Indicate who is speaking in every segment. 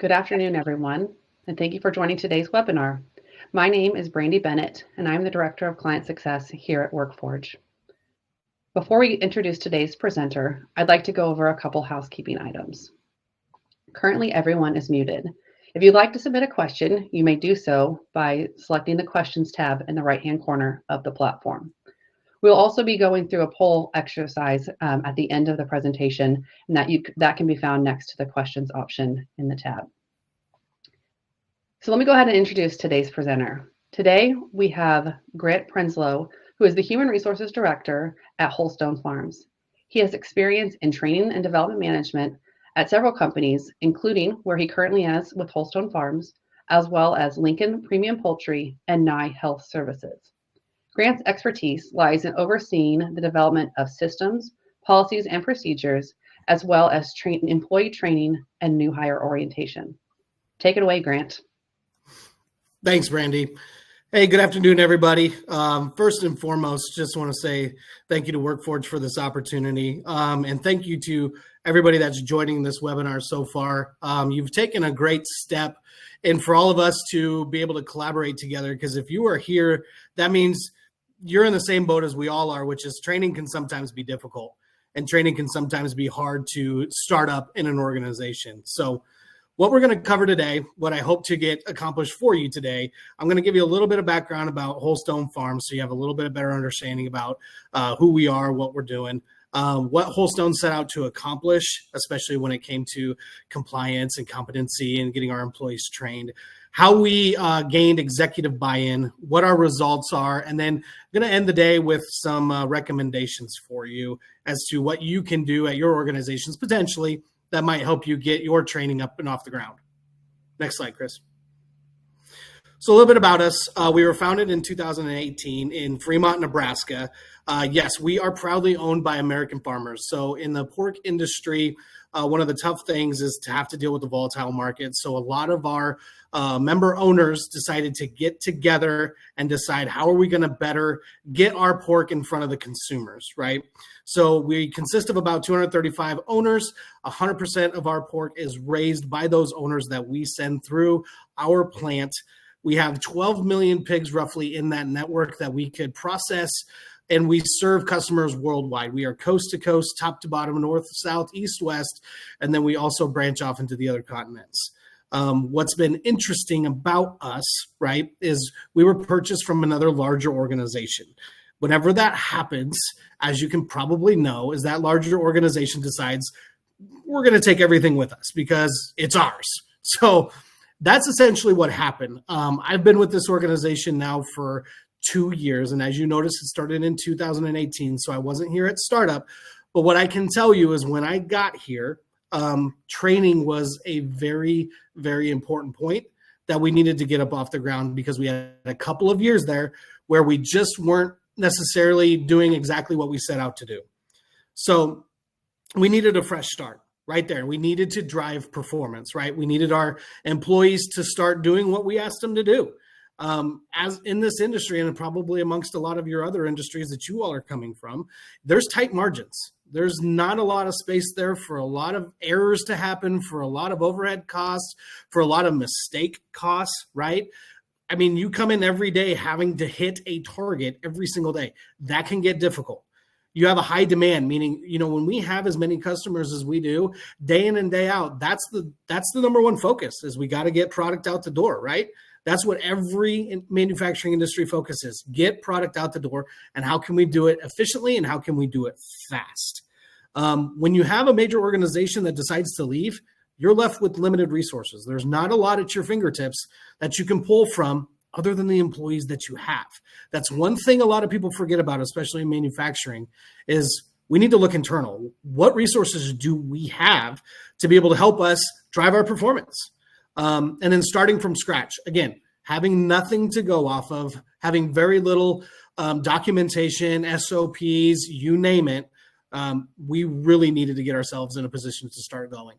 Speaker 1: Good afternoon, everyone, and thank you for joining today's webinar. My name is Brandy Bennett, and I'm the Director of Client Success here at WorkForge. Before we introduce today's presenter, I'd like to go over a couple housekeeping items. Currently, everyone is muted. If you'd like to submit a question, you may do so by selecting the Questions tab in the right-hand corner of the platform. We'll also be going through a poll exercise at the end of the presentation, and that can be found next to the Questions option in the tab. So let me go ahead and introduce today's presenter. Today, we have Grant Prenzlow, who is the Human Resources Director at Wholestone Farms. He has experience in training and development management at several companies, including where he currently is with Wholestone Farms, as well as Lincoln Premium Poultry and Nye Health Services. Grant's expertise lies in overseeing the development of systems, policies, and procedures, as well as employee training and new hire orientation. Take it away, Grant.
Speaker 2: Thanks, Brandy. Hey, good afternoon, everybody. First and foremost, just want to say thank you to WorkForge for this opportunity. And thank you to everybody that's joining this webinar so far. You've taken a great step and for all of us to be able to collaborate together, because if you are here, that means you're in the same boat as we all are, which is training can sometimes be difficult and training can sometimes be hard to start up in an organization. So what we're going to cover today, what I hope to get accomplished for you today, I'm going to give you a little bit of background about Wholestone Farms so you have a little bit of better understanding about who we are, what we're doing, what Wholestone set out to accomplish, especially when it came to compliance and competency and getting our employees trained, how we gained executive buy-in, what our results are, and then I'm going to end the day with some recommendations for you as to what you can do at your organizations potentially that might help you get your training up and off the ground. Next slide, Chris. So a little bit about us. We were founded in 2018 in Fremont, Nebraska. Yes, we are proudly owned by American farmers. So in the pork industry, one of the tough things is to have to deal with the volatile market. So a lot of our member owners decided to get together and decide how are we going to better get our pork in front of the consumers, right? So we consist of about 235 owners. 100% of our pork is raised by those owners that we send through our plant. We have 12 million pigs roughly in that network that we could process, and we serve customers worldwide. We are coast to coast, top to bottom, north, south, east, west, and then we also branch off into the other continents. What's been interesting about us, right, is we were purchased from another larger organization. Whenever that happens, as you can probably know, is that larger organization decides we're going to take everything with us because it's ours. So that's essentially what happened. I've been with this organization now for 2 years. And as you notice, it started in 2018. So I wasn't here at startup. But what I can tell you is when I got here, training was a very, very important point that we needed to get up off the ground because we had a couple of years there where we just weren't necessarily doing exactly what we set out to do. So we needed a fresh start right there. We needed to drive performance, right? We needed our employees to start doing what we asked them to do. As in this industry, and probably amongst a lot of your other industries that you all are coming from, there's tight margins. There's not a lot of space there for a lot of errors to happen, for a lot of overhead costs, for a lot of mistake costs, right? I mean, you come in every day having to hit a target every single day. That can get difficult. You have a high demand, meaning, when we have as many customers as we do, day in and day out, that's the number one focus is we got to get product out the door, right? That's what every manufacturing industry focuses, get product out the door, and how can we do it efficiently and how can we do it fast? When you have a major organization that decides to leave, you're left with limited resources. There's not a lot at your fingertips that you can pull from other than the employees that you have. That's one thing a lot of people forget about, especially in manufacturing, is we need to look internal. What resources do we have to be able to help us drive our performance? And then starting from scratch, again, having nothing to go off of, having very little documentation, SOPs, you name it, we really needed to get ourselves in a position to start going.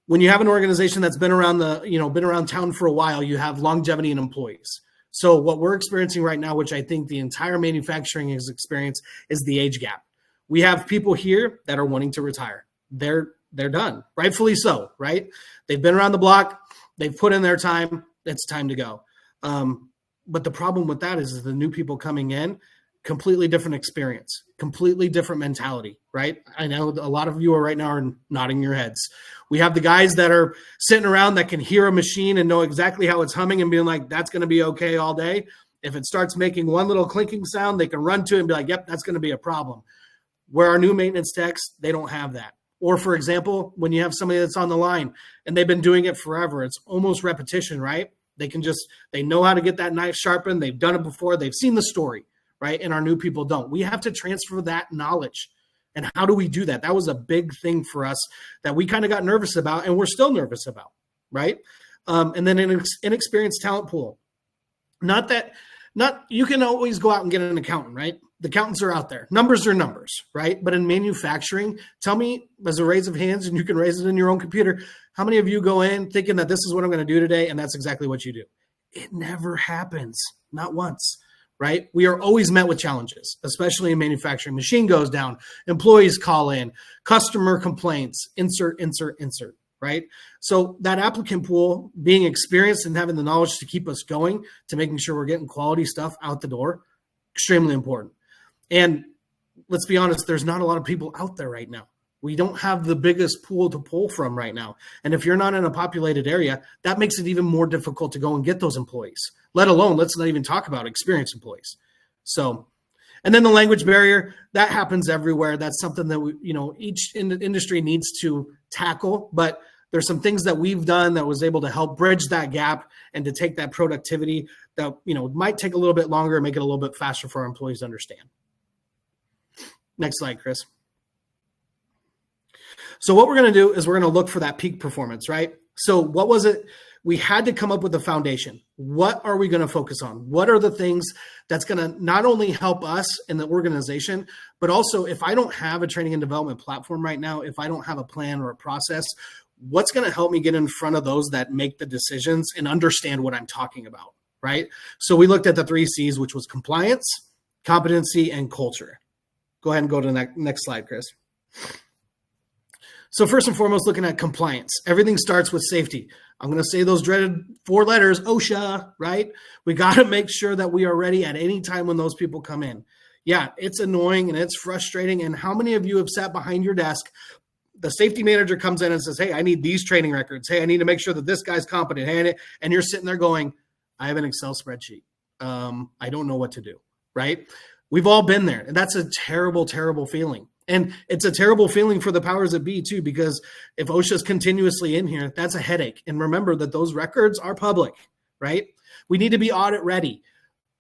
Speaker 2: When you have an organization that's been around town for a while, you have longevity in employees. So what we're experiencing right now, which I think the entire manufacturing has experienced, is the age gap. We have people here that are wanting to retire. They're they're done. Rightfully so, right? They've been around the block. They've put in their time. It's time to go. But the problem with that is the new people coming in, completely different experience, completely different mentality, right? I know a lot of you are right now are nodding your heads. We have the guys that are sitting around that can hear a machine and know exactly how it's humming and being like, that's going to be okay all day. If it starts making one little clinking sound, they can run to it and be like, yep, that's going to be a problem. Where our new maintenance techs, they don't have that. Or for example, when you have somebody that's on the line and they've been doing it forever, it's almost repetition, right? They know how to get that knife sharpened. They've done it before. They've seen the story, right? And our new people don't. We have to transfer that knowledge. And how do we do that? That was a big thing for us that we kind of got nervous about, and we're still nervous about, right? And then an inexperienced talent pool. Not you can always go out and get an accountant, right? The accountants are out there. Numbers are numbers, right? But in manufacturing, tell me as a raise of hands, and you can raise it in your own computer, how many of you go in thinking that this is what I'm going to do today, and that's exactly what you do? It never happens, not once, right? We are always met with challenges, especially in manufacturing. Machine goes down, employees call in, customer complaints, insert, right? So that applicant pool, being experienced and having the knowledge to keep us going, to making sure we're getting quality stuff out the door, extremely important. And let's be honest, there's not a lot of people out there right now. We don't have the biggest pool to pull from right now. And if you're not in a populated area, that makes it even more difficult to go and get those employees, let alone, let's not even talk about experienced employees. So, and then the language barrier, that happens everywhere. That's something that each industry needs to tackle, but there's some things that we've done that was able to help bridge that gap and to take that productivity that, might take a little bit longer and make it a little bit faster for our employees to understand. Next slide, Chris. So what we're going to do is we're going to look for that peak performance, right? So what was it? We had to come up with a foundation. What are we going to focus on? What are the things that's going to not only help us in the organization, but also if I don't have a training and development platform right now, if I don't have a plan or a process, what's going to help me get in front of those that make the decisions and understand what I'm talking about, right? So we looked at the 3 C's, which was compliance, competency, and culture. Go ahead and go to the next slide, Chris. So first and foremost, looking at compliance. Everything starts with safety. I'm going to say those dreaded 4 letters, OSHA, right? We got to make sure that we are ready at any time when those people come in. Yeah, it's annoying and it's frustrating. And how many of you have sat behind your desk? The safety manager comes in and says, hey, I need these training records. Hey, I need to make sure that this guy's competent. And you're sitting there going, I have an Excel spreadsheet. I don't know what to do, right? We've all been there. And that's a terrible, terrible feeling. And it's a terrible feeling for the powers that be too, because if OSHA's continuously in here, that's a headache. And remember that those records are public, right? We need to be audit ready.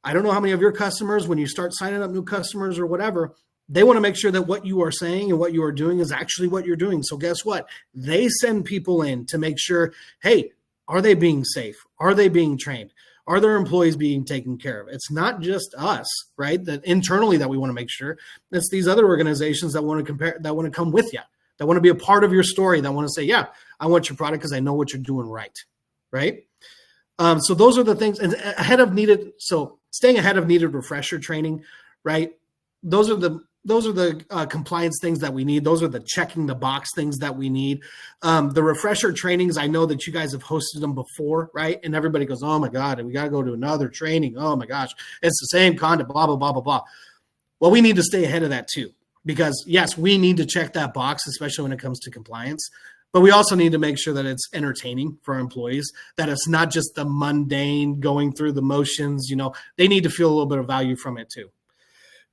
Speaker 2: I don't know how many of your customers, when you start signing up new customers or whatever, they want to make sure that what you are saying and what you are doing is actually what you're doing. So guess what? They send people in to make sure, hey, are they being safe? Are they being trained? Are their employees being taken care of? It's not just us, right? That internally that we want to make sure. It's these other organizations that want to come with you, that want to be a part of your story, that want to say, yeah, I want your product because I know what you're doing right? So those are the things, and staying ahead of needed refresher training, right? Those are the compliance things that we need. Those are the checking the box things that we need. The refresher trainings, I know that you guys have hosted them before, right? And everybody goes, oh my God, and we got to go to another training. Oh my gosh, it's the same content, blah, blah, blah, blah, blah. Well, we need to stay ahead of that too, because yes, we need to check that box, especially when it comes to compliance. But we also need to make sure that it's entertaining for our employees, that it's not just the mundane going through the motions. They need to feel a little bit of value from it too.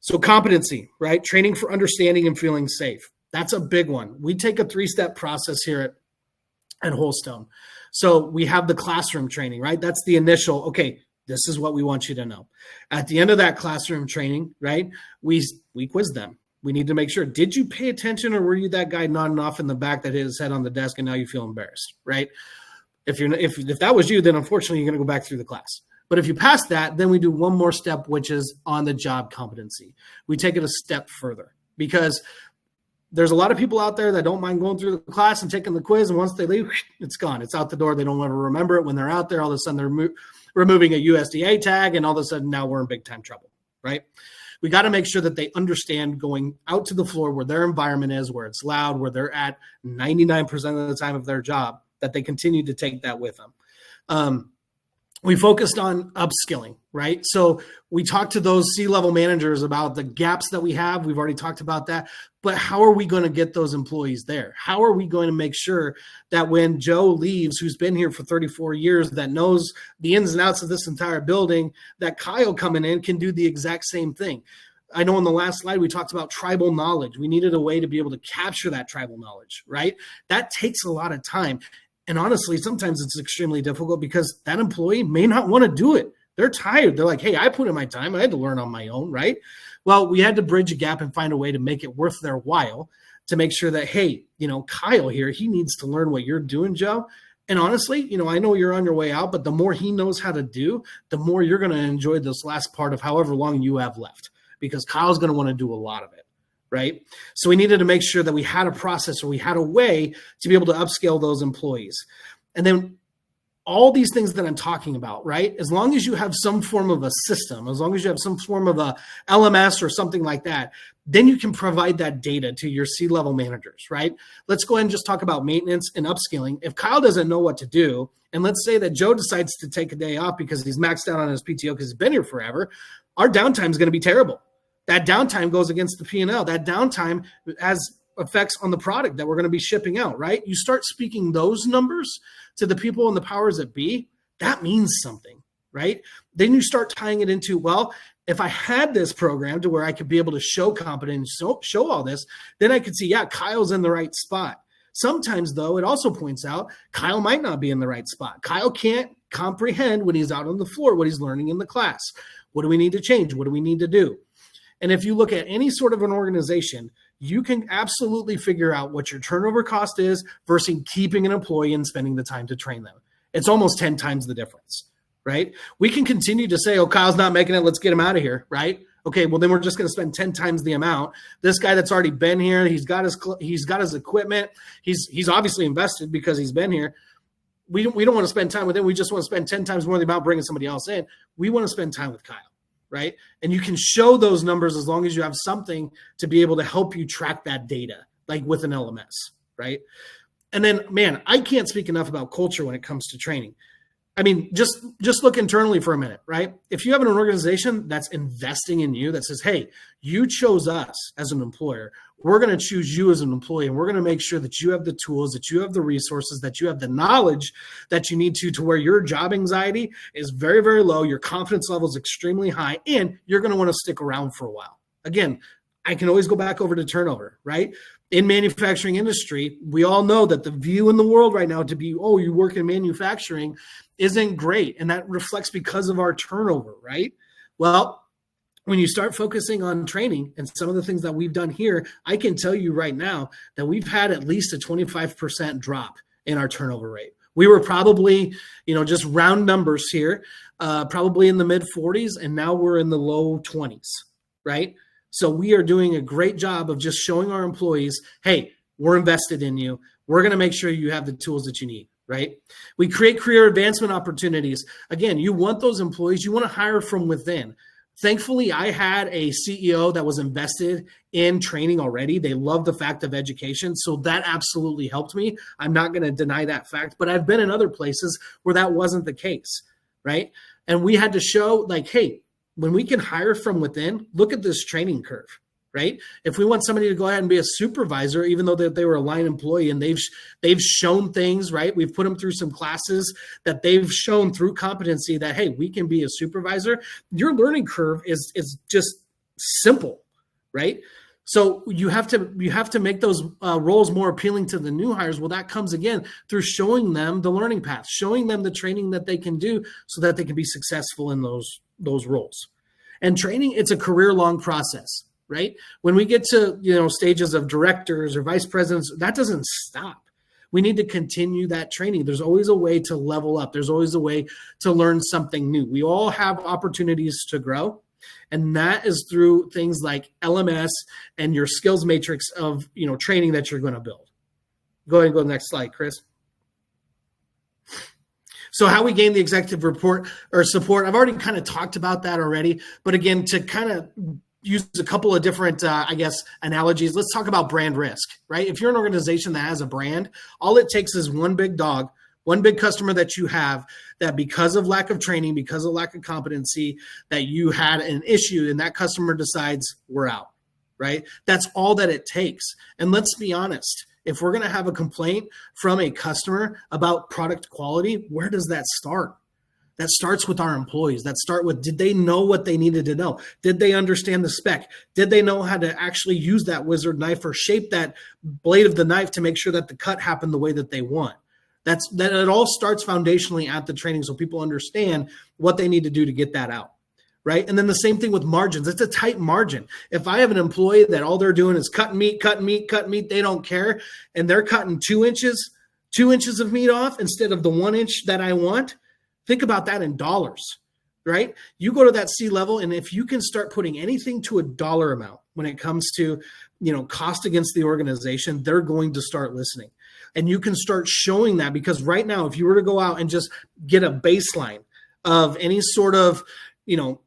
Speaker 2: So competency, right? Training for understanding and feeling safe. That's a big one. We take a 3-step process here at Wholestone. So we have the classroom training, right? That's the initial, okay, this is what we want you to know. At the end of that classroom training, right, we quiz them. We need to make sure, did you pay attention, or were you that guy nodding off in the back that hit his head on the desk and now you feel embarrassed, right? If that was you, then unfortunately you're going to go back through the class. But if you pass that, then we do one more step, which is on the job competency. We take it a step further, because there's a lot of people out there that don't mind going through the class and taking the quiz. And once they leave, it's gone. It's out the door. They don't ever remember it when they're out there. All of a sudden they're removing a USDA tag, and all of a sudden now we're in big time trouble, right? We got to make sure that they understand going out to the floor where their environment is, where it's loud, where they're at 99% of the time of their job, that they continue to take that with them. We focused on upskilling, right? So we talked to those C-level managers about the gaps that we have. We've already talked about that. But how are we going to get those employees there? How are we going to make sure that when Joe leaves, who's been here for 34 years, that knows the ins and outs of this entire building, that Kyle coming in can do the exact same thing? I know on the last slide, we talked about tribal knowledge. We needed a way to be able to capture that tribal knowledge, right? That takes a lot of time. And honestly, sometimes it's extremely difficult because that employee may not want to do it. They're tired. They're like, hey, I put in my time. I had to learn on my own, right? Well, we had to bridge a gap and find a way to make it worth their while to make sure that, hey, Kyle here, he needs to learn what you're doing, Joe. And honestly, I know you're on your way out, but the more he knows how to do, the more you're going to enjoy this last part of however long you have left, because Kyle's going to want to do a lot of it. Right? So we needed to make sure that we had a process or we had a way to be able to upscale those employees. And then all these things that I'm talking about, right? As long as you have some form of a system, as long as you have some form of a LMS or something like that, then you can provide that data to your C-level managers, right? Let's go ahead and just talk about maintenance and upskilling. If Kyle doesn't know what to do, and let's say that Joe decides to take a day off because he's maxed out on his PTO because he's been here forever, our downtime is going to be terrible. That downtime goes against the P&L. That downtime has effects on the product that we're going to be shipping out, right? You start speaking those numbers to the people in the powers that be, that means something, right? Then you start tying it into, well, if I had this program to where I could be able to show competence, show all this, then I could see, yeah, Kyle's in the right spot. Sometimes, though, it also points out Kyle might not be in the right spot. Kyle can't comprehend when he's out on the floor what he's learning in the class. What do we need to change? What do we need to do? And if you look at any sort of an organization, you can absolutely figure out what your turnover cost is versus keeping an employee and spending the time to train them. It's almost 10 times the difference, right? We can continue to say, oh, Kyle's not making it, let's get him out of here, right? Okay, well, then we're just going to spend 10 times the amount. This guy that's already been here, he's got his equipment. He's obviously invested because he's been here. We don't want to spend time with him. We just want to spend 10 times more the amount bringing somebody else in. We want to spend time with Kyle. Right? And you can show those numbers as long as you have something to be able to help you track that data, like with an LMS, right? And then, man, I can't speak enough about culture when it comes to training. I mean, just look internally for a minute, right? If you have an organization that's investing in you, that says, hey, you chose us as an employer, we're going to choose you as an employee, and we're going to make sure that you have the tools, that you have the resources, that you have the knowledge that you need to where your job anxiety is very, very low, your confidence level is extremely high, and you're going to want to stick around for a while. Again, I can always go back over to turnover, right? In manufacturing industry, we all know that the view in the world right now to be, oh, you work in manufacturing isn't great. And that reflects because of our turnover, right? Well, when you start focusing on training and some of the things that we've done here, I can tell you right now that we've had at least a 25% drop in our turnover rate. We were probably, just round numbers here, probably in the mid 40s, and now we're in the low 20s, right? So we are doing a great job of just showing our employees, hey, we're invested in you. We're going to make sure you have the tools that you need, right? We create career advancement opportunities. Again, you want those employees, you want to hire from within. Thankfully, I had a CEO that was invested in training already. They love the fact of education. So that absolutely helped me. I'm not going to deny that fact, but I've been in other places where that wasn't the case, right? And we had to show like, hey, when we can hire from within, look at this training curve, right? If we want somebody to go ahead and be a supervisor, even though they were a line employee and they've shown things, right? We've put them through some classes that they've shown through competency that, hey, we can be a supervisor. Your learning curve is just simple, right? So you have to make those roles more appealing to the new hires. Well, that comes again through showing them the learning path, showing them the training that they can do so that they can be successful in those roles. And training, it's a career-long process, right? When we get to stages of directors or vice presidents, that doesn't stop. We need to continue that training. There's always a way to level up. There's always a way to learn something new. We all have opportunities to grow. And that is through things like LMS and your skills matrix of training that you're going to build. Go ahead and go to the next slide, Chris. So how we gain the executive report or support, I've already kind of talked about that already. But again, to kind of use a couple of different, analogies. Let's talk about brand risk, right? If you're an organization that has a brand, all it takes is one big dog, one big customer that you have that because of lack of training, because of lack of competency, that you had an issue and that customer decides we're out, right? That's all that it takes. And let's be honest, if we're going to have a complaint from a customer about product quality, where does that start? That starts with our employees. That start with, did they know what they needed to know? Did they understand the spec? Did they know how to actually use that wizard knife or shape that blade of the knife to make sure that the cut happened the way that they want? That it all starts foundationally at the training so people understand what they need to do to get that out, right? And then the same thing with margins. It's a tight margin. If I have an employee that all they're doing is cutting meat, they don't care, and they're cutting 2 inches of meat off instead of the 1 inch that I want, think about that in dollars, right? You go to that C-level, and if you can start putting anything to a dollar amount when it comes to, cost against the organization, they're going to start listening. And you can start showing that, because right now, if you were to go out and just get a baseline of any sort of,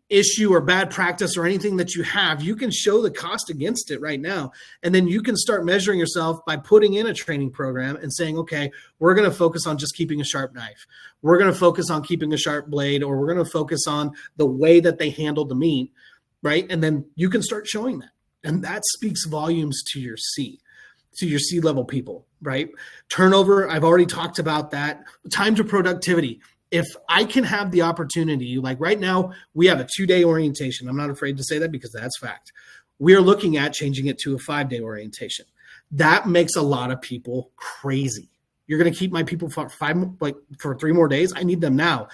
Speaker 2: issue or bad practice or anything that you have, you can show the cost against it right now. And then you can start measuring yourself by putting in a training program and saying, okay, we're going to focus on just keeping a sharp knife. We're going to focus on keeping a sharp blade, or we're going to focus on the way that they handle the meat, right? And then you can start showing that. And that speaks volumes to your C-level people, right? Turnover, I've already talked about that. Time to productivity. If I can have the opportunity, like right now, we have a 2-day orientation. I'm not afraid to say that because that's fact. We are looking at changing it to a 5-day orientation. That makes a lot of people crazy. You're going to keep my people for 3 more days? I need them now.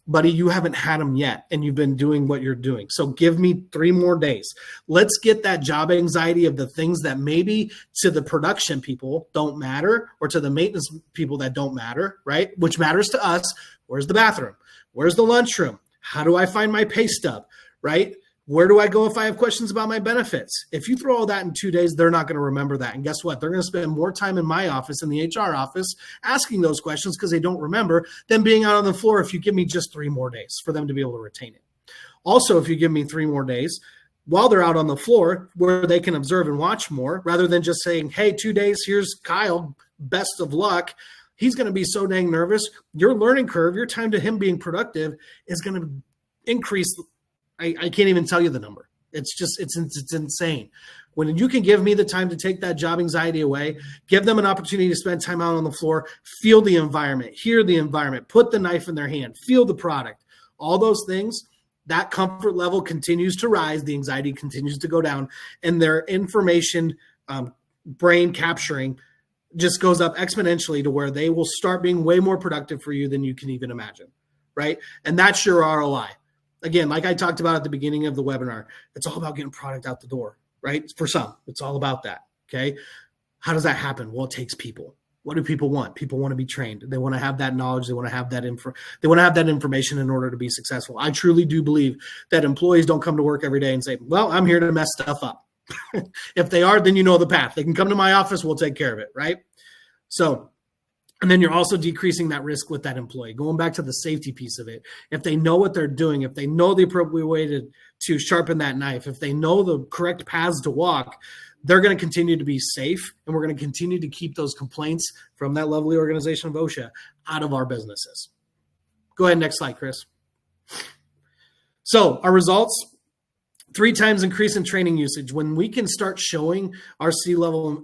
Speaker 2: Buddy, you haven't had them yet, and you've been doing what you're doing. So give me 3 more days. Let's get that job anxiety of the things that maybe to the production people don't matter, or to the maintenance people that don't matter, right? Which matters to us. Where's the bathroom? Where's the lunchroom? How do I find my pay stub, right? Where do I go if I have questions about my benefits? If you throw all that in 2 days, they're not going to remember that. And guess what? They're going to spend more time in my office, in the HR office, asking those questions because they don't remember, than being out on the floor if you give me just 3 more days for them to be able to retain it. Also, if you give me 3 more days while they're out on the floor where they can observe and watch more, rather than just saying, hey, 2 days, here's Kyle, best of luck. He's going to be so dang nervous. Your learning curve, your time to him being productive is going to increase. I can't even tell you the number. It's insane. When you can give me the time to take that job anxiety away, give them an opportunity to spend time out on the floor, feel the environment, hear the environment, put the knife in their hand, feel the product, all those things, that comfort level continues to rise, the anxiety continues to go down, and their information brain capturing just goes up exponentially to where they will start being way more productive for you than you can even imagine, right? And that's your ROI. Again, like I talked about at the beginning of the webinar, it's all about getting product out the door, right? For some, it's all about that, okay? How does that happen? Well, it takes people. What do people want? People want to be trained. They want to have that knowledge. They want to have that they want to have that information in order to be successful. I truly do believe that employees don't come to work every day and say, well, I'm here to mess stuff up. If they are, then you know the path. They can come to my office. We'll take care of it, right? So, and then you're also decreasing that risk with that employee. Going back to the safety piece of it, if they know what they're doing, if they know the appropriate way to sharpen that knife, if they know the correct paths to walk, they're going to continue to be safe, and we're going to continue to keep those complaints from that lovely organization of OSHA out of our businesses. Go ahead, next slide, Chris. So our results, 3 times increase in training usage. When we can start showing our C-level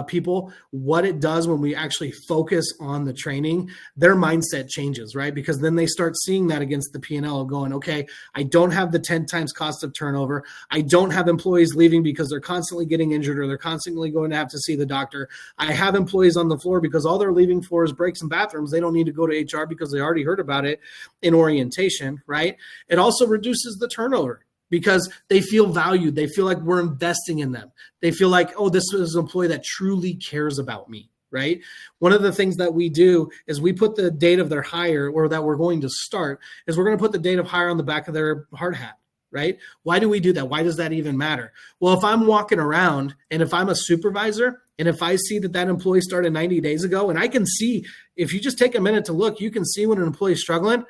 Speaker 2: people what it does when we actually focus on the training, their mindset changes, right? Because then they start seeing that against the P&L of going, okay, I don't have the 10 times cost of turnover. I don't have employees leaving because they're constantly getting injured or they're constantly going to have to see the doctor. I have employees on the floor because all they're leaving for is breaks and bathrooms. They don't need to go to HR because they already heard about it in orientation, right? It also reduces the turnover, because they feel valued. They feel like we're investing in them. They feel like, oh, this is an employee that truly cares about me, right? One of the things that we do is we put the date of their hire, or that we're going to start, is we're going to put the date of hire on the back of their hard hat, right? Why do we do that? Why does that even matter? Well, if I'm walking around and if I'm a supervisor and if I see that employee started 90 days ago, and I can see, if you just take a minute to look, you can see when an employee is struggling,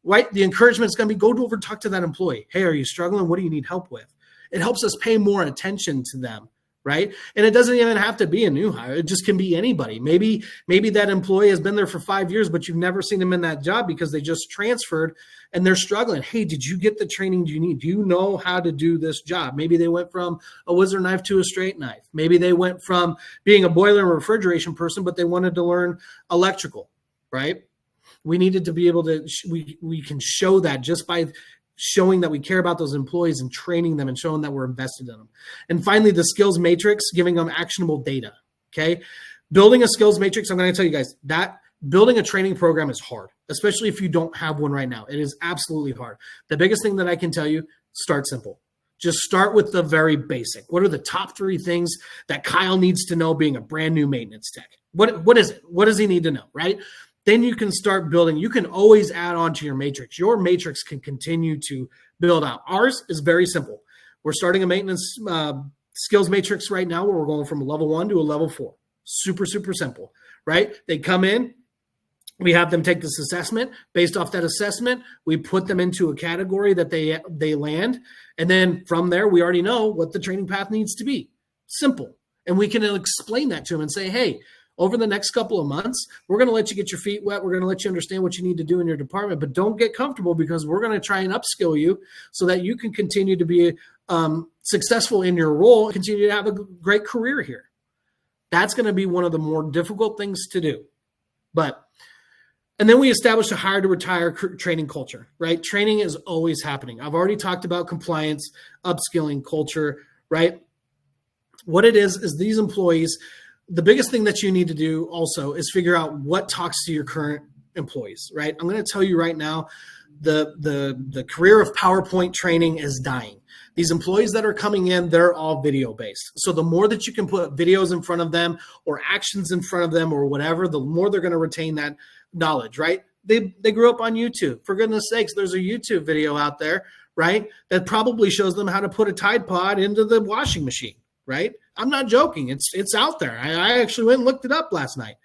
Speaker 2: right? The encouragement is going to be, go over and talk to that employee. Hey, are you struggling? What do you need help with? It helps us pay more attention to them, right? And it doesn't even have to be a new hire. It just can be anybody. Maybe that employee has been there for 5 years, but you've never seen them in that job because they just transferred and they're struggling. Hey, did you get the training you need? Do you know how to do this job? Maybe they went from a whizzer knife to a straight knife. Maybe they went from being a boiler and refrigeration person, but they wanted to learn electrical, right? We needed to be able to, we can show that just by showing that we care about those employees and training them and showing that we're invested in them. And finally, the skills matrix, giving them actionable data. Okay. Building a skills matrix. I'm going to tell you guys that building a training program is hard, especially if you don't have one right now. It is absolutely hard. The biggest thing that I can tell you, start simple. Just start with the very basic. What are the top 3 things that Kyle needs to know being a brand new maintenance tech? What is it? What does he need to know? Right? Then you can start building. You can always add on to your matrix. Your matrix can continue to build out. Ours is very simple. We're starting a maintenance skills matrix right now where we're going from a level 1 to a level 4. Super, super simple, right? They come in. We have them take this assessment. Based off that assessment, we put them into a category that they land. And then from there, we already know what the training path needs to be. Simple. And we can explain that to them and say, hey, over the next couple of months, we're going to let you get your feet wet. We're going to let you understand what you need to do in your department, but don't get comfortable because we're going to try and upskill you so that you can continue to be successful in your role and continue to have a great career here. That's going to be one of the more difficult things to do. And then we establish a hire to retire training culture, right? Training is always happening. I've already talked about compliance, upskilling, culture, right? What it is these employees, the biggest thing that you need to do also is figure out what talks to your current employees, right? I'm going to tell you right now, the career of PowerPoint training is dying. These employees that are coming in, they're all video based. So the more that you can put videos in front of them or actions in front of them or whatever, the more they're going to retain that knowledge, right? They grew up on YouTube. For goodness sakes, there's a YouTube video out there, right? That probably shows them how to put a Tide Pod into the washing machine, right? I'm not joking. It's out there. I actually went and looked it up last night.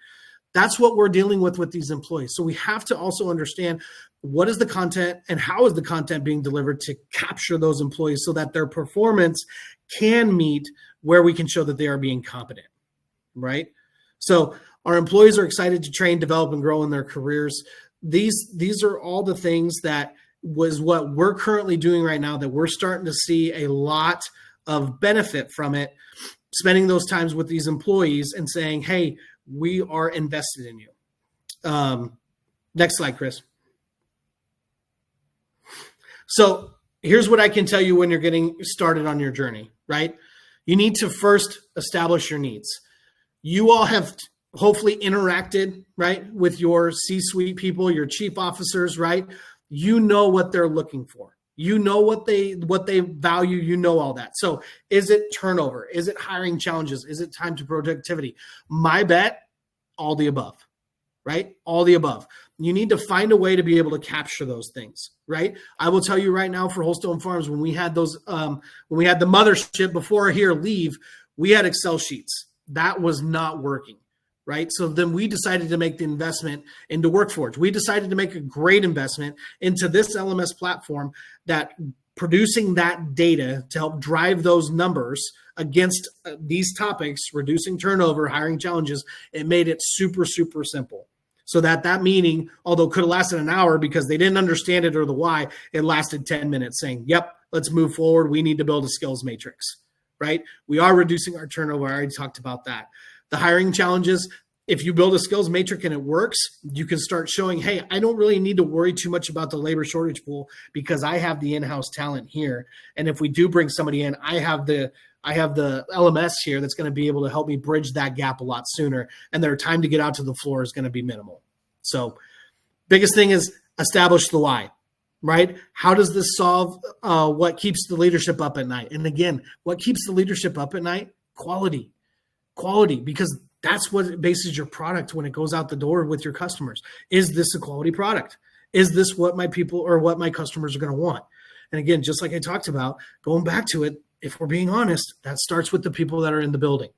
Speaker 2: That's what we're dealing with these employees. So we have to also understand what is the content and how is the content being delivered to capture those employees so that their performance can meet where we can show that they are being competent, right? So our employees are excited to train, develop, and grow in their careers. These are all the things that was what we're currently doing right now that we're starting to see a lot of benefit from it, spending those times with these employees and saying, hey, we are invested in you. Next slide, Chris. So here's what I can tell you when you're getting started on your journey, right? You need to first establish your needs. You all have hopefully interacted, right, with your C-suite people, your chief officers, right? You know what they're looking for. You know what they value. You know all that. So is it turnover? Is it hiring challenges? Is it time to productivity? My bet, all the above, right? All the above. You need to find a way to be able to capture those things, right? I will tell you right now for Wholestone Farms, when we had those, when we had the mothership before here leave, we had Excel sheets. That was not working, right? So then we decided to make the investment into WorkForge. We decided to make a great investment into this LMS platform that producing that data to help drive those numbers against these topics, reducing turnover, hiring challenges. It made it super, super simple. So that meeting, although could have lasted an hour because they didn't understand it or the why, it lasted 10 minutes saying, yep, let's move forward. We need to build a skills matrix, right? We are reducing our turnover. I already talked about that. The hiring challenges, if you build a skills matrix and it works, you can start showing, hey, I don't really need to worry too much about the labor shortage pool because I have the in-house talent here. And if we do bring somebody in, I have the LMS here that's going to be able to help me bridge that gap a lot sooner. And their time to get out to the floor is going to be minimal. So biggest thing is establish the why, right? How does this solve what keeps the leadership up at night? And again, what keeps the leadership up at night? Quality, because that's what bases your product when it goes out the door with your customers. Is this a quality product? Is this what my people or what my customers are going to want? And again, just like I talked about, going back to it, if we're being honest, that starts with the people that are in the building,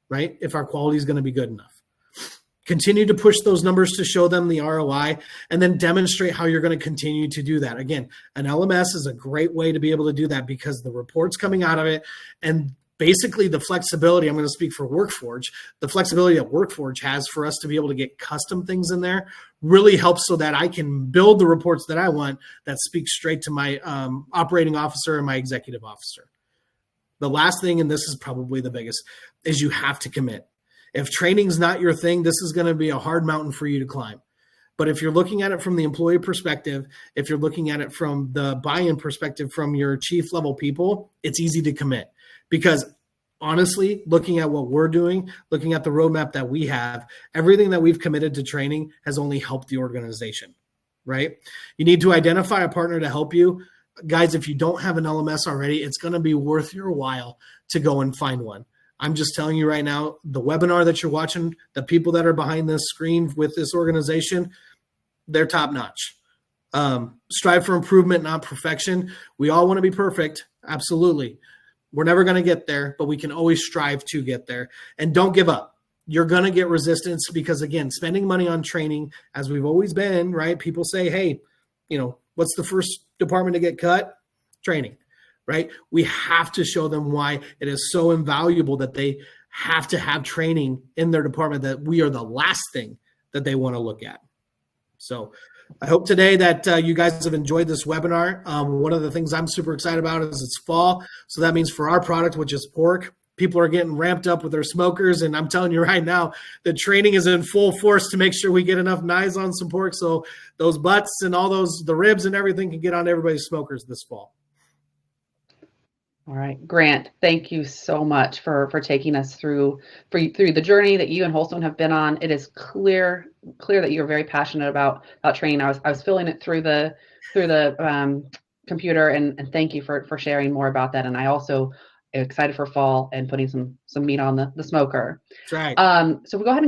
Speaker 2: right? If our quality is going to be good enough. Continue to push those numbers to show them the ROI, and then demonstrate how you're going to continue to do that. Again, an LMS is a great way to be able to do that because the reports coming out of it and basically the flexibility, I'm going to speak for WorkForge, the flexibility that WorkForge has for us to be able to get custom things in there really helps so that I can build the reports that I want that speak straight to my operating officer and my executive officer. The last thing, and this is probably the biggest, is you have to commit. If training's not your thing, this is going to be a hard mountain for you to climb. But if you're looking at it from the employee perspective, if you're looking at it from the buy-in perspective from your chief level people, it's easy to commit. Because honestly, looking at what we're doing, looking at the roadmap that we have, everything that we've committed to training has only helped the organization, right? You need to identify a partner to help you. Guys, if you don't have an LMS already, it's going to be worth your while to go and find one. I'm just telling you right now, the webinar that you're watching, the people that are behind this screen with this organization, they're top notch. Strive for improvement, not perfection. We all want to be perfect. Absolutely. We're never going to get there, but we can always strive to get there. And don't give up. You're going to get resistance because, again, spending money on training, as we've always been, right? People say, hey, what's the first department to get cut? Training. Right? We have to show them why it is so invaluable that they have to have training in their department, that we are the last thing that they want to look at. So I hope today that you guys have enjoyed this webinar. One of the things I'm super excited about is it's fall. So that means for our product, which is pork, people are getting ramped up with their smokers. And I'm telling you right now, the training is in full force to make sure we get enough knives on some pork so those butts and all the ribs and everything can get on everybody's smokers this fall.
Speaker 1: All right, Grant, thank you so much for taking us through the journey that you and Wholestone have been on. It is clear that you're very passionate about training. I was feeling it through the computer, and thank you for sharing more about that. And I also am excited for fall and putting some meat on the smoker.
Speaker 2: That's right.
Speaker 1: So we'll go ahead and go